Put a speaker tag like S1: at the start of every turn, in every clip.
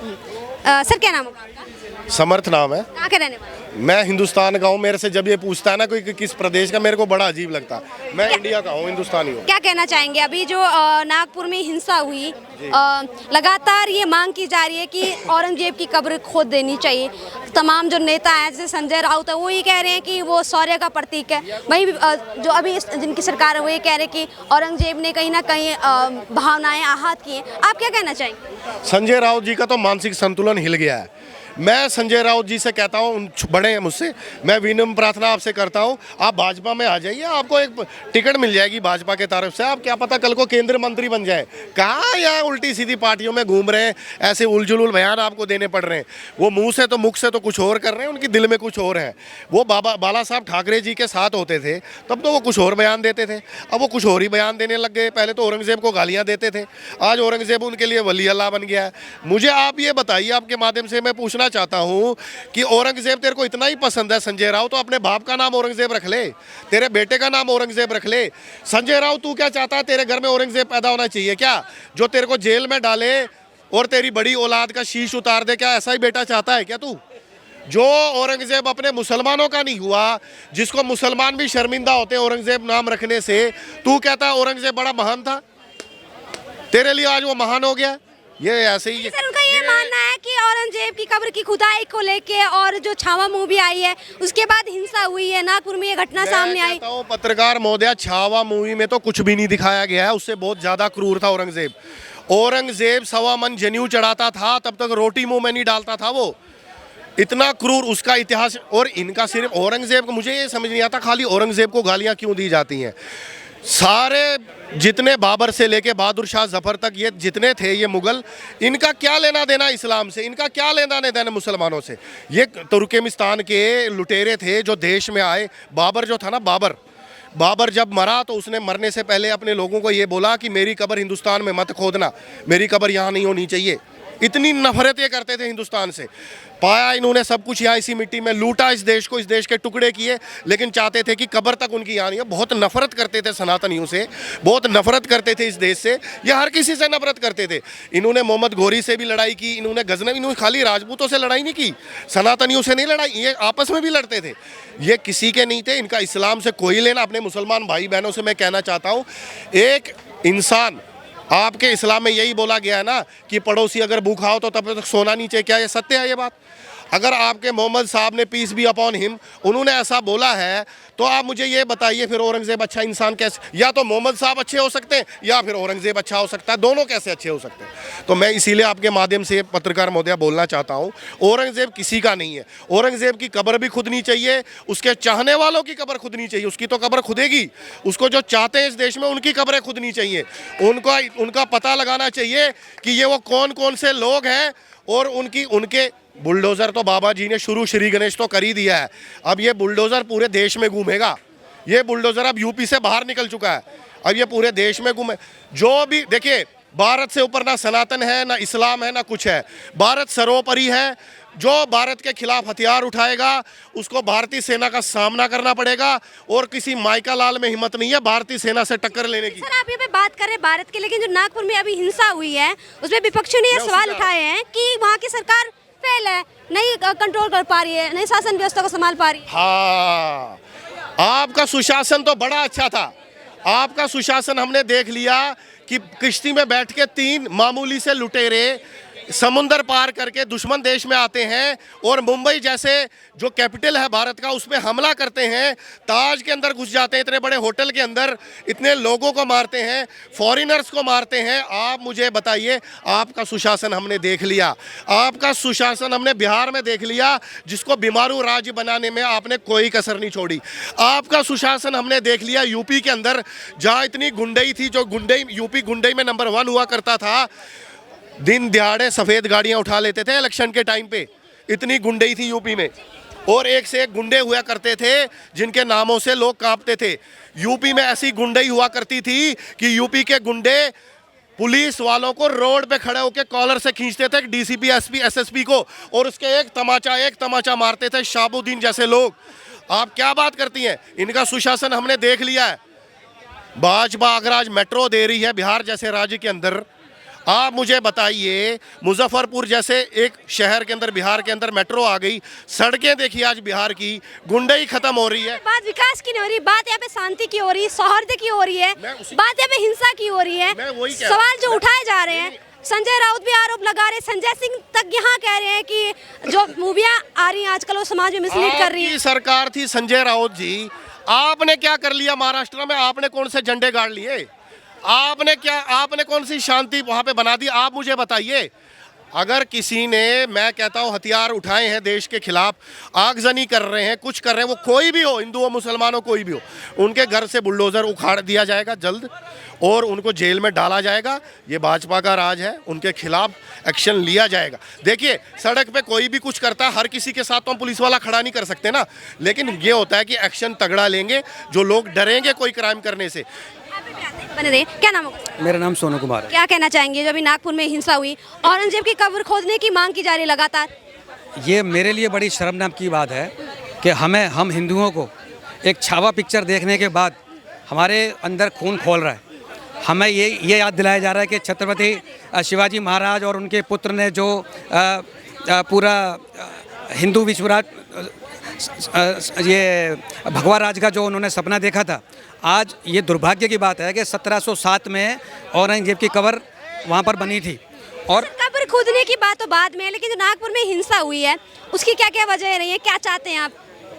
S1: Sir क्या नाम होगा आपका?
S2: समर्थ नाम है।
S1: कहाँ के रहने वाले हैं?
S2: मैं हिंदुस्तान का हूँ। मेरे से जब ये पूछता है ना कोई कि किस प्रदेश का, मेरे को बड़ा अजीब लगता है। मैं इंडिया का हूँ, हिंदुस्तानी हूँ।
S1: क्या कहना चाहेंगे अभी जो नागपुर में हिंसा हुई, लगातार ये मांग की जा रही है कि औरंगजेब की कब्र खोद देनी चाहिए। तमाम जो नेता हैं जैसे संजय राउत है वो ये कह रहे हैं कि वो शौर्य का प्रतीक है। वहीं जो अभी जिनकी सरकार है वो ये कह रहे हैं कि औरंगजेब ने कहीं ना कहीं भावनाएं आहत की हैं। आप क्या कहना चाहेंगे?
S2: संजय राउत जी का तो मानसिक संतुलन हिल गया है। मैं संजय राउत जी से कहता हूँ, बड़े हैं मुझसे, मैं विनम्र प्रार्थना आपसे करता हूँ, आप भाजपा में आ जाइए। आपको एक टिकट मिल जाएगी भाजपा के तरफ से। आप क्या पता कल को केंद्रीय मंत्री बन जाए। कहाँ यहाँ उल्टी सीधी पार्टियों में घूम रहे हैं, ऐसे उलझुल बयान आपको देने पड़ रहे हैं। वो मुँह से तो मुख से तो कुछ और कर रहे हैं, उनकी दिल में कुछ और है। वो बाला साहब ठाकरे जी के साथ होते थे तब तो वो कुछ और बयान देते थे, अब वो कुछ और ही बयान देने लग गए। पहले तो औरंगजेब को गालियाँ देते थे, आज औरंगजेब उनके लिए वली अल्लाह बन गया है। मुझे आप ये बताइए, आपके माध्यम से मैं पूछना चाहता हूँ कि औरंगजेब तेरे को इतना ही पसंद है संजय राउत, तो अपने बाप का नाम औरंगजेब रख ले, तेरे बेटे का नाम औरंगजेब रख ले। संजय राउत तू क्या चाहता है? तेरे घर में औरंगजेब पैदा होना चाहिए क्या, जो तेरे को जेल में डाले और तेरी बड़ी औलाद का शीश उतार दे? क्या ऐसा ही बेटा चाहता है क्या तू? जो औरंगजेब अपने मुसलमानों का नहीं हुआ, जिसको मुसलमान भी शर्मिंदा होते हैं औरंगजेब नाम रखने से, तू कहता है औरंगजेब बड़ा महान था? तेरे लिए आज वो महान हो गया? ये ऐसे ही
S1: सर उनका ये मानना है कि औरंगजेब की कब्र की खुदाई को लेके और जो छावा मूवी आई है उसके बाद हिंसा हुई है, नागपुर में ये घटना सामने आई।
S2: पत्रकार महोदया, छावा मूवी में तो कुछ भी नहीं दिखाया गया है, उससे बहुत ज्यादा क्रूर था औरंगजेब। औरंगजेब 1.25 मन जनेऊ चढ़ाता था, तब तक रोटी मुंह में नहीं डालता था वो। इतना क्रूर उसका इतिहास। और इनका सिर्फ औरंगजेब को, मुझे ये समझ नहीं आता खाली औरंगजेब को गालियां क्यों दी जाती हैं। सारे जितने बाबर से लेके बहादुर शाह जफर तक ये जितने थे ये मुगल, इनका क्या लेना देना इस्लाम से, इनका क्या लेना देना मुसलमानों से? ये तुर्कमेनिस्तान के लुटेरे थे जो देश में आए। बाबर जो था ना, बाबर जब मरा तो उसने मरने से पहले अपने लोगों को ये बोला कि मेरी कब्र हिंदुस्तान में मत खोदना, मेरी कब्र यहाँ नहीं होनी चाहिए। इतनी नफरत ये करते थे हिंदुस्तान से। पाया इन्होंने सब कुछ यहाँ इसी मिट्टी में, लूटा इस देश को, इस देश के टुकड़े किए, लेकिन चाहते थे कि कब्र तक उनकी यहाँ नहीं है। बहुत नफरत करते थे सनातनियों से, बहुत नफरत करते थे इस देश से। ये हर किसी से नफरत करते थे। इन्होंने मोहम्मद घोरी से भी लड़ाई की, इन्होंने गजनवी, इन्होंने खाली राजपूतों से लड़ाई नहीं की, सनातनियों से नहीं लड़ाई, ये आपस में भी लड़ते थे। ये किसी के नहीं थे, इनका इस्लाम से कोई लेना। अपने मुसलमान भाई बहनों से मैं कहना चाहता हूँ, एक इंसान, आपके इस्लाम में यही बोला गया है ना कि पड़ोसी अगर भूखा हो तो तब तक सोना नहीं चाहिए। क्या ये सत्य है ये बात? अगर आपके मोहम्मद साहब ने, पीस बी अपॉन हिम, उन्होंने ऐसा बोला है तो आप मुझे ये बताइए फिर औरंगजेब अच्छा इंसान कैसे? या तो मोहम्मद साहब अच्छे हो सकते हैं या फिर औरंगजेब अच्छा हो सकता है, दोनों कैसे अच्छे हो सकते हैं? तो मैं इसीलिए आपके माध्यम से पत्रकार महोदया बोलना चाहता हूँ, औरंगजेब किसी का नहीं है। औरंगजेब की कब्र भी खुदनी चाहिए, उसके चाहने वालों की कब्र खुदनी चाहिए। उसकी तो कब्र खुदेगी, उसको जो चाहते हैं इस देश में उनकी कब्रें खुदनी चाहिए। उनका पता लगाना चाहिए कि ये वो कौन कौन से लोग हैं, और उनके बुलडोज़र तो बाबा जी ने शुरू श्री गणेश तो कर ही दिया है। अब ये बुलडोज़र पूरे देश में घूमेगा। ये बुलडोज़र अब यूपी से बाहर निकल चुका है, अब ये पूरे देश में घूमे। जो भी देखिए, भारत से ऊपर ना सनातन है, ना इस्लाम है, ना कुछ है। भारत सर्वोपरि है। जो भारत के खिलाफ हथियार उठाएगा उसको भारतीय सेना का सामना करना पड़ेगा, और किसी माइका लाल में हिम्मत नहीं है भारतीय सेना से टक्कर लेने की।
S1: सर आप ये पे बात कर रहे हैं भारत के, लेकिन जो नागपुर में अभी हिंसा हुई है उसमें विपक्षियों ने ये सवाल उठाए हैं कि वहाँ की सरकार फेल है, नहीं कंट्रोल कर पा रही है, नहीं शासन व्यवस्था को संभाल पा रही है।
S2: हाँ, आपका सुशासन तो बड़ा अच्छा था। आपका सुशासन हमने देख लिया कि किश्ती में बैठ के 3 मामूली से लुटेरे समुंदर पार करके दुश्मन देश में आते हैं और मुंबई जैसे जो कैपिटल है भारत का उसमें हमला करते हैं, ताज के अंदर घुस जाते हैं, इतने बड़े होटल के अंदर इतने लोगों को मारते हैं, फॉरेनर्स को मारते हैं। आप मुझे बताइए, आपका सुशासन हमने देख लिया, आपका सुशासन हमने बिहार में देख लिया, जिसको बीमारू राज्य बनाने में आपने कोई कसर नहीं छोड़ी। आपका सुशासन हमने देख लिया यूपी के अंदर, जहाँ इतनी गुंडई थी, जो गुंडई यूपी गुंडई में नंबर 1 हुआ करता था। दिन दिहाड़े सफ़ेद गाड़ियां उठा लेते थे इलेक्शन के टाइम पे, इतनी गुंडई थी यूपी में, और एक से एक गुंडे हुआ करते थे जिनके नामों से लोग कांपते थे। यूपी में ऐसी गुंडई हुआ करती थी कि यूपी के गुंडे पुलिस वालों को रोड पे खड़े होकर कॉलर से खींचते थे, डीसीपी, एसपी, एसएसपी को, और उसके एक तमाचा मारते थे शाहबुद्दीन जैसे लोग। आप क्या बात करती हैं? इनका सुशासन हमने देख लिया है। भाजपा अगर आज मेट्रो दे रही है बिहार जैसे राज्य के अंदर, आप मुझे बताइए, मुजफ्फरपुर जैसे एक शहर के अंदर, बिहार के अंदर मेट्रो आ गई, सड़कें देखिए आज बिहार की, गुंडई खत्म हो रही है।
S1: बात विकास की नहीं हो रही, बात यहाँ पे शांति की हो रही है, सौहार्द की हो रही है, बात यहाँ पे हिंसा की हो रही है।
S2: मैं वही कह रहा हूं।
S1: सवाल जो उठाए जा रहे हैं, संजय राउत भी आरोप लगा रहे हैं, संजय सिंह तक यहाँ कह रहे हैं कि जो मूवियाँ आ रही हैं आजकल वो समाज में मिसलीड कर रही है।
S2: आपकी सरकार थी संजय राउत जी, आपने क्या कर लिया महाराष्ट्र में? आपने कौन से झंडे गाड़ लिए? आपने कौन सी शांति वहां पे बना दी? आप मुझे बताइए। अगर किसी ने, मैं कहता हूं, हथियार उठाए हैं देश के खिलाफ, आगजनी कर रहे हैं, कुछ कर रहे हैं, वो कोई भी हो, हिंदू हो, मुसलमान हो, कोई भी हो, उनके घर से बुलडोजर उखाड़ दिया जाएगा जल्द और उनको जेल में डाला जाएगा। ये भाजपा का राज है, उनके खिलाफ एक्शन लिया जाएगा। देखिए, सड़क पे कोई भी कुछ करता है, हर किसी के साथ तो हम पुलिस वाला खड़ा नहीं कर सकते ना, लेकिन ये होता है कि एक्शन तगड़ा लेंगे, जो लोग डरेंगे कोई क्राइम करने से।
S1: बने रहे। क्या नाम होगा?
S3: मेरा नाम सोनू कुमार है।
S1: क्या कहना चाहेंगे जो अभी नागपुर में हिंसा हुई, औरंगजेब की कब्र खोदने की मांग की जा रही है लगातार?
S3: ये मेरे लिए बड़ी शर्मनाक की बात है कि हम हिंदुओं को एक छावा पिक्चर देखने के बाद हमारे अंदर खून खोल रहा है। हमें ये याद दिलाया जा रहा है कि छत्रपति शिवाजी महाराज और उनके पुत्र ने जो पूरा हिंदू विश्वराज ये भगवा राज का जो उन्होंने सपना देखा था, आज ये दुर्भाग्य की बात है कि 1707 में औरंगजेब की कब्र वहाँ पर बनी थी। और
S1: कब्र खोदने की बात तो बाद में है, लेकिन जो नागपुर में हिंसा हुई है उसकी क्या क्या वजह रही है? क्या चाहते हैं आप?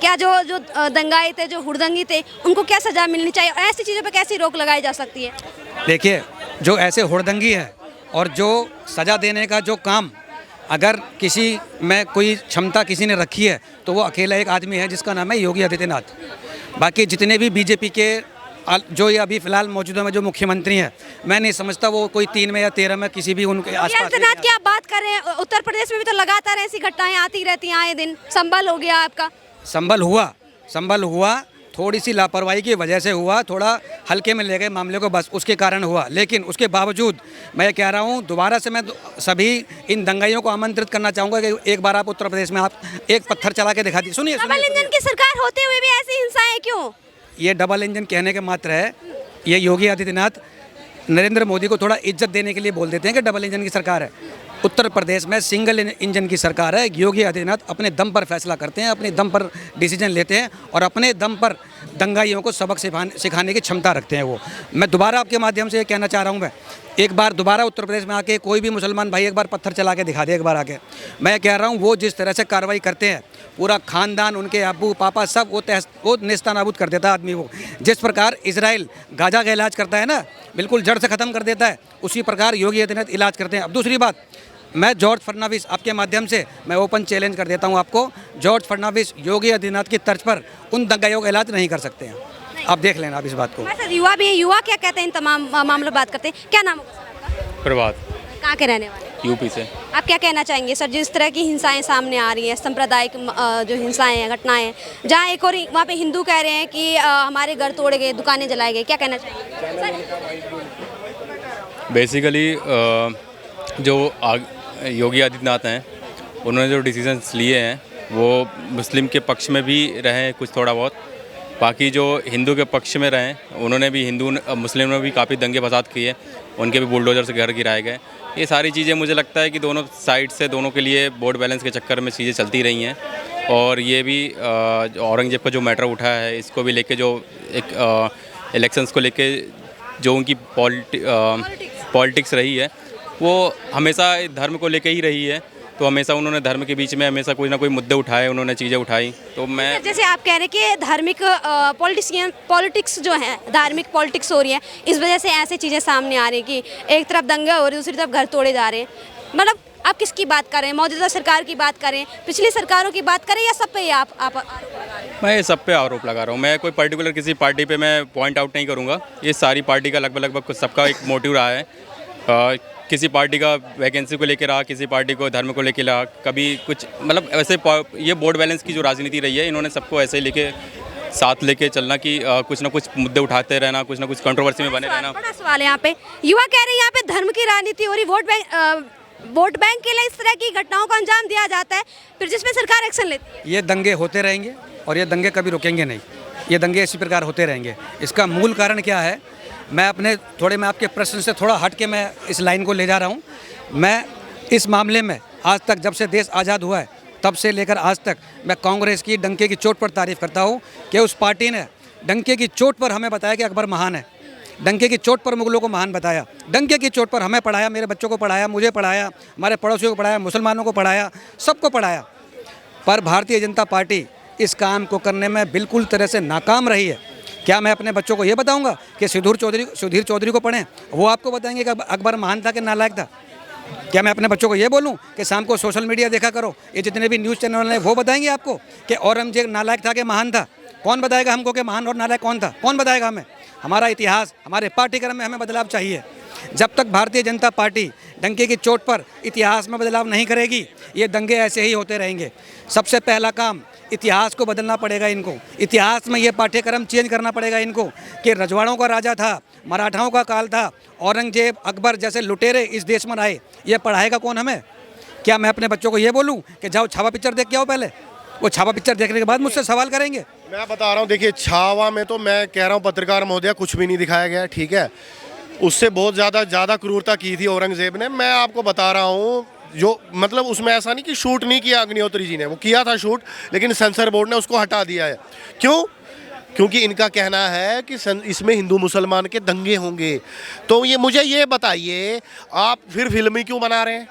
S1: क्या जो दंगाई थे, जो हुड़दंगी थे, उनको क्या सजा मिलनी चाहिए? और ऐसी चीज़ों पर कैसी रोक लगाई जा सकती है?
S3: देखिए, जो ऐसे हुड़दंगी है और जो सज़ा देने का जो काम अगर किसी में कोई क्षमता किसी ने रखी है तो वो अकेला एक आदमी है जिसका नाम है योगी आदित्यनाथ। बाकी जितने भी बीजेपी के जो ये अभी फिलहाल मौजूदा में जो मुख्यमंत्री हैं, मैं नहीं समझता वो कोई 3 में या 13 में किसी भी उनके आसपास।
S1: आदित्यनाथ की आप बात कर रहे हैं, उत्तर प्रदेश में भी तो लगातार ऐसी घटनाएं आती रहती हैं आए दिन। संभल हो गया आपका?
S3: संभल हुआ, थोड़ी सी लापरवाही की वजह से हुआ, थोड़ा हल्के में ले गए मामले को, बस उसके कारण हुआ। लेकिन उसके बावजूद मैं कह रहा हूँ, दोबारा से मैं सभी इन दंगाइयों को आमंत्रित करना चाहूँगा कि एक बार आप उत्तर प्रदेश में आप एक पत्थर चला के दिखा दीजिए। सुनिए,
S1: डबल इंजन की सरकार होते हुए भी ऐसी हिंसाएं क्यों?
S3: ये डबल इंजन कहने के मात्र है। ये योगी आदित्यनाथ नरेंद्र मोदी को थोड़ा इज्जत देने के लिए बोल देते हैं कि डबल इंजन की सरकार है। उत्तर प्रदेश में सिंगल इंजन की सरकार है। योगी आदित्यनाथ अपने दम पर फैसला करते हैं, अपने दम पर डिसीजन लेते हैं और अपने दम पर दंगाइयों को सबक सिखाने की क्षमता रखते हैं वो। मैं दोबारा आपके माध्यम से ये कहना चाह रहा हूँ, मैं एक बार दोबारा उत्तर प्रदेश में आके कोई भी मुसलमान भाई एक बार पत्थर चला के दिखा दे, एक बार आके। मैं कह रहा हूँ वो जिस तरह से कार्रवाई करते हैं, पूरा खानदान, उनके अब्बू पापा सब वो नेस्तनाबूद कर देता है आदमी वो। जिस प्रकार इजराइल गाजा का इलाज करता है ना, बिल्कुल जड़ से ख़त्म कर देता है, उसी प्रकार योगी आदित्यनाथ इलाज करते हैं। अब दूसरी बात, मैं जॉर्ज फडणवीस, आपके माध्यम से मैं ओपन चैलेंज कर देता हूं आपको, जॉर्ज फडणवीस योगी आदित्यनाथ की तर्ज पर उन दंगाइयों का इलाज नहीं कर सकते हैं। आप देख लेना आप इस बात को।
S1: सर, युवा भी है, युवा क्या कहते हैं इन तमाम मामलों बात करते हैं? क्या नाम होगा सर आपका?
S4: प्रभात,
S1: कहाँ के रहने वाले?
S4: यूपी से।
S1: आप क्या कहना चाहेंगे सर, जिस तरह की हिंसाएं सामने आ रही हैं, सांप्रदायिक जो हिंसाएं हैं, घटनाएं हैं, जहाँ एक और वहाँ पे हिंदू कह रहे हैं कि हमारे घर तोड़े गए, दुकानें जलाए गए, क्या कहना चाहेंगे?
S4: बेसिकली जो योगी आदित्यनाथ हैं, उन्होंने जो डिसीजंस लिए हैं वो मुस्लिम के पक्ष में भी रहे हैं कुछ थोड़ा बहुत, बाकी जो हिंदू के पक्ष में रहे उन्होंने भी मुस्लिम ने भी काफ़ी दंगे फसाद किए, उनके भी बुलडोजर से घर गिराए गए। ये सारी चीज़ें मुझे लगता है कि दोनों साइड से, दोनों के लिए वोट बैलेंस के चक्कर में चीज़ें चलती रही हैं। और ये भी औरंगजेब का जो मैटर उठा है, इसको भी लेके जो एक इलेक्शंस को लेके जो उनकी पॉलिटिक्स रही है, वो हमेशा धर्म को लेके ही रही है। तो हमेशा उन्होंने धर्म के बीच में हमेशा कोई ना कोई मुद्दे उठाए, उन्होंने चीज़ें उठाई। तो मैं,
S1: जैसे आप कह रहे हैं कि धार्मिक पॉलिटिक्स जो है, धार्मिक पॉलिटिक्स हो रही है, इस वजह से ऐसी चीज़ें सामने आ रही हैं कि एक तरफ दंगे हो रहे, दूसरी तरफ घर तोड़े जा रहे हैं। मतलब आप किसकी बात कर रहे हैं? मौजूदा सरकार की बात करें, पिछली सरकारों की बात करें, या सब पे आप आरोप लगा रहे हैं?
S4: मैं सब पे आरोप लगा रहा हूँ। मैं कोई पर्टिकुलर किसी पार्टी पे मैं पॉइंट आउट नहीं करूँगा। ये सारी पार्टी का लगभग सबका एक मोटिव रहा है। किसी पार्टी का वैकेंसी को लेकर रहा, किसी पार्टी को धर्म को लेकर रहा, कभी कुछ, मतलब ऐसे ये वोट बैलेंस की जो राजनीति रही है, इन्होंने सबको ऐसे ही लेके साथ लेके चलना कि कुछ ना कुछ मुद्दे उठाते रहना, कुछ ना कुछ कंट्रोवर्सी में बने रहना।
S1: बड़ा सवाल है यहाँ पे, युवा कह रहे हैं यहाँ पे धर्म की राजनीति हो रही, वोट बैंक के लिए इस तरह की घटनाओं को अंजाम दिया जाता है, फिर जिसमें सरकार एक्शन लेती है।
S3: ये दंगे होते रहेंगे और ये दंगे कभी रुकेंगे नहीं। ये दंगे इसी प्रकार होते रहेंगे। इसका मूल कारण क्या है मैं आपके प्रश्न से थोड़ा हट के मैं इस लाइन को ले जा रहा हूँ। मैं इस मामले में आज तक जब से देश आज़ाद हुआ है तब से लेकर आज तक मैं कांग्रेस की डंके की चोट पर तारीफ़ करता हूँ कि उस पार्टी ने डंके की चोट पर हमें बताया कि अकबर महान है, डंके की चोट पर मुगलों को महान बताया, डंके की चोट पर हमें पढ़ाया, मेरे बच्चों को पढ़ाया, मुझे पढ़ाया, हमारे पड़ोसियों को पढ़ाया, मुसलमानों को पढ़ाया, सबको पढ़ाया। पर भारतीय जनता पार्टी इस काम को करने में बिल्कुल तरह से नाकाम रही है। क्या मैं अपने बच्चों को ये बताऊंगा कि सुधीर चौधरी को पढ़ें? वो आपको बताएंगे कि अकबर महान था कि नालायक था? क्या मैं अपने बच्चों को ये बोलूं कि शाम को सोशल मीडिया देखा करो, ये जितने भी न्यूज़ चैनल हैं वो बताएंगे आपको कि औरंगजेब नालायक था कि महान था? कौन बताएगा हमको कि महान और नालायक कौन था? कौन बताएगा हमें? हमारा इतिहास, हमारे पाठ्यक्रम में हमें बदलाव चाहिए। जब तक भारतीय जनता पार्टी डंके की चोट पर इतिहास में बदलाव नहीं करेगी, ये दंगे ऐसे ही होते रहेंगे। सबसे पहला काम इतिहास को बदलना पड़ेगा इनको। इतिहास में ये पाठ्यक्रम चेंज करना पड़ेगा इनको कि रजवाड़ों का राजा था, मराठाओं का काल था, औरंगजेब अकबर जैसे लुटेरे इस देश में आए। ये पढ़ाएगा कौन हमें? क्या मैं अपने बच्चों को ये बोलूँ कि जाओ छावा पिक्चर देख के आओ? पहले वो छावा पिक्चर देखने के बाद मुझसे सवाल करेंगे।
S2: मैं बता रहा हूँ, देखिए छावा में तो मैं कह रहा हूँ पत्रकार महोदया कुछ भी नहीं दिखाया गया, ठीक है। उससे बहुत ज़्यादा क्रूरता की थी औरंगजेब ने। मैं आपको बता रहा हूँ जो मतलब उसमें ऐसा नहीं कि शूट नहीं किया अग्निहोत्री जी ने, वो किया था शूट, लेकिन सेंसर बोर्ड ने उसको हटा दिया है। क्यों? क्योंकि इनका कहना है कि इसमें हिंदू मुसलमान के दंगे होंगे। तो ये मुझे ये बताइए, आप फिर फिल्म ही क्यों बना रहे हैं?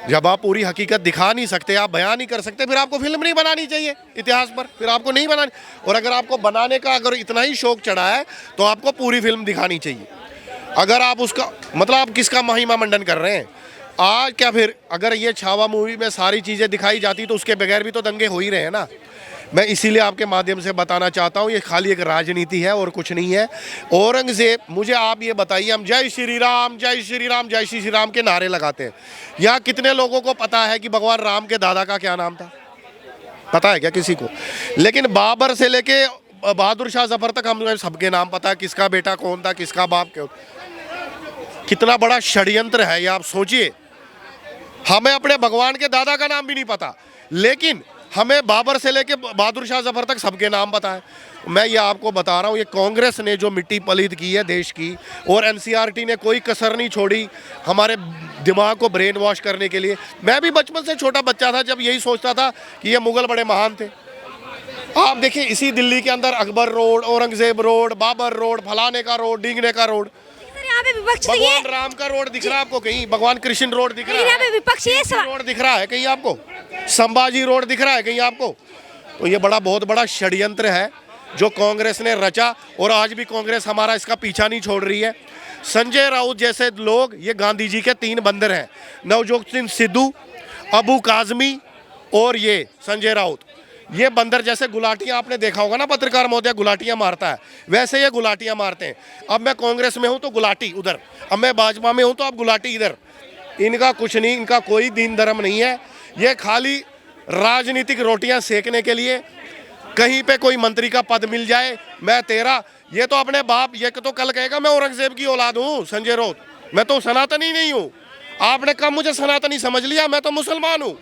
S2: जब आप पूरी हकीकत दिखा नहीं सकते, आप बयान नहीं कर सकते, फिर आपको फिल्म नहीं बनानी चाहिए इतिहास पर, फिर आपको नहीं बनानी। और अगर आपको बनाने का अगर इतना ही शौक चढ़ा है तो आपको पूरी फिल्म दिखानी चाहिए। अगर आप उसका मतलब आप किसका महिमा मंडन कर रहे हैं आज? क्या फिर अगर ये छावा मूवी में सारी चीज़ें दिखाई जाती तो उसके बगैर भी तो दंगे हो ही रहे हैं ना। मैं इसीलिए आपके माध्यम से बताना चाहता हूँ, ये खाली एक राजनीति है और कुछ नहीं है। औरंगजेब, मुझे आप ये बताइए, हम जय श्री राम जय श्री राम जय श्री राम के नारे लगाते हैं, यहाँ कितने लोगों को पता है कि भगवान राम के दादा का क्या नाम था? पता है क्या किसी को? लेकिन बाबर से लेके बहादुर शाह जफर तक हम सबके नाम पता है, किसका बेटा कौन था, किसका बाप क्यों। कितना बड़ा षड्यंत्र है ये, आप सोचिए। हमें अपने भगवान के दादा का नाम भी नहीं पता, लेकिन हमें बाबर से लेके बहादुर शाह जफर तक सबके नाम पता है। मैं ये आपको बता रहा हूँ, ये कांग्रेस ने जो मिट्टी पलीद की है देश की, और एनसीईआरटी ने कोई कसर नहीं छोड़ी हमारे दिमाग को ब्रेन वॉश करने के लिए। मैं भी बचपन से छोटा बच्चा था जब यही सोचता था कि ये मुगल बड़े महान थे। आप देखिए इसी दिल्ली के अंदर Akbar road, Aurangzeb road, Babur road, फलाने का रोड, डींगने का रोड,
S1: यहाँ पे विपक्ष
S2: भगवान राम का रोड दिख रहा है आपको कहीं? भगवान कृष्ण रोड दिख रहा है?
S1: यहाँ पे विपक्ष ये
S2: रोड दिख रहा है कहीं आपको? संभाजी रोड दिख रहा है कहीं आपको? तो ये बहुत बड़ा षड्यंत्र है जो कांग्रेस ने रचा, और आज भी कांग्रेस हमारा इसका पीछा नहीं छोड़ रही है। संजय राउत जैसे लोग ये गांधी जी के 3 बंदर हैं, नवजोत सिंह सिद्धू, अबू काजमी और ये संजय राउत। ये बंदर जैसे गुलाटियां आपने देखा होगा ना, पत्रकार महोदय गुलाटियां मारता है, वैसे ये गुलाटियां मारते हैं। अब मैं कांग्रेस में हूं तो गुलाटी उधर, अब मैं भाजपा में हूं तो अब गुलाटी इधर। इनका कुछ नहीं, इनका कोई दीन धर्म नहीं है। ये खाली राजनीतिक रोटियां सेकने के लिए, कहीं पे कोई मंत्री का पद मिल जाए, मैं तेरा। ये तो अपने बाप, ये तो कल कहेगा मैं औरंगजेब की औलाद हूँ संजय राउत, मैं तो सनातनी नहीं हूँ। आपने कब मुझे सनातनी समझ लिया? मैं तो मुसलमान हूँ।